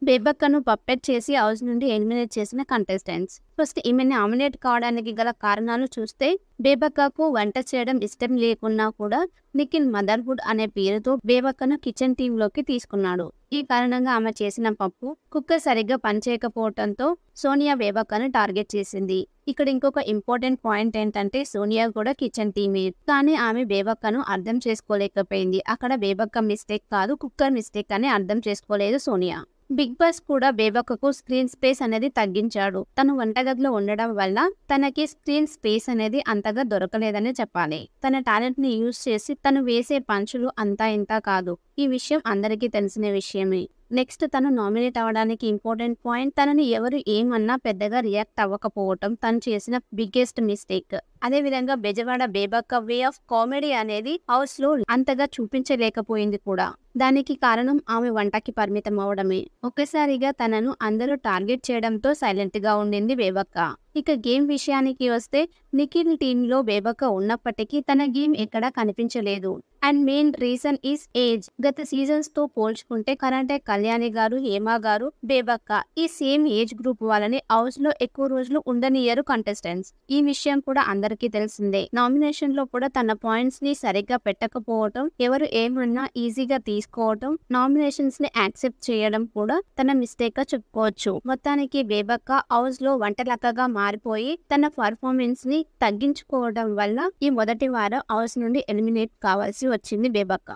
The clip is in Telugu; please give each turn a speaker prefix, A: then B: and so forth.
A: బేబక్కను పప్పెట్ చేసి హౌస్ నుండి ఎలిమినేట్ చేసిన కంటెస్టెంట్స్. ఫస్ట్ ఈమె నామినేట్ కావడానికి గల కారణాలు చూస్తే, బేబక్కకు వంట చేయడం ఇష్టం లేకున్నా కూడా నిఖిల్ మదర్హుడ్ అనే పేరుతో బేబక్కను కిచెన్ టీంలోకి తీసుకున్నాడు. ఈ కారణంగా ఆమె చేసిన పప్పు కుక్కర్ సరిగ్గా పనిచేయకపోవడంతో సోనియా బేబక్కను టార్గెట్ చేసింది. ఇక్కడ ఇంకొక ఇంపార్టెంట్ పాయింట్ ఏంటంటే, సోనియా కూడా కిచెన్ టీమే, కానీ ఆమె బేబక్కను అర్థం చేసుకోలేకపోయింది. అక్కడ బేబక్క మిస్టేక్ కాదు, కుక్కర్ మిస్టేక్ అని అర్థం చేసుకోలేదు సోనియా. బిగ్ బాస్ కూడా బేబక్కకు స్క్రీన్ స్పేస్ అనేది తగ్గించాడు. తను వంటగదిలో ఉండడం వల్ల తనకి స్క్రీన్ స్పేస్ అనేది అంతగా దొరకలేదని చెప్పాలి. తన టాలెంట్ ని యూజ్ చేసి తను వేసే పంచులు అంతా ఇంతా కాదు. ఈ విషయం అందరికీ తెలిసిన విషయమే. నెక్స్ట్ తను నామినేట్ అవ్వడానికి ఇంపార్టెంట్ పాయింట్, తనని ఎవరు ఏమన్నా పెద్దగా రియాక్ట్ అవ్వకపోవటం తను చేసిన బిగ్గెస్ట్ మిస్టేక్. అదేవిధంగా బెజవాడ బేబక్క వే ఆఫ్ కామెడీ అనేది హౌస్ లో అంతగా చూపించలేకపోయింది కూడా. దానికి కారణం ఆమె వంటకి పరిమితం అవడమే. ఒక్కసారిగా తనను అందరూ టార్గెట్ చేయడంతో సైలెంట్ గా ఉండింది బేబక్క. ఇక గేమ్ విషయానికి వస్తే, నిఖిల్ టీంలో బేబక్క ఉన్నప్పటికీ తన గేమ్ ఎక్కడా కనిపించలేదు. And main reason is age. గత సీజన్స్ తో పోల్చుకుంటే కరెంటే కళ్యాణి గారు, హేమ గారు, బేబక్క ఈ సేమ్ ఏజ్ గ్రూప్ వాళ్ళని హౌస్ లో ఎక్కువ రోజులు ఉండనియరు కంటెస్టెంట్స్. ఈ విషయం కూడా అందరికీ తెలిసిందే. నామినేషన్ లో కూడా తన పాయింట్స్ ని సరిగ్గా పెట్టకపోవటం, ఎవరు ఏమన్నా ఈజీగా తీసుకోవటం, నామినేషన్స్ ని యాక్సెప్ట్ చేయడం కూడా తన మిస్టేక్ గా చెప్పుకోవచ్చు. మొత్తానికి బేబక్క హౌస్ లో వంటలక్కగా మారిపోయి తన పర్ఫార్మెన్స్ ని తగ్గించుకోవడం వల్ల ఈ మొదటి వారం హౌస్ నుండి ఎలిమినేట్ కావాల్సి వచ్చింది బేబక్క.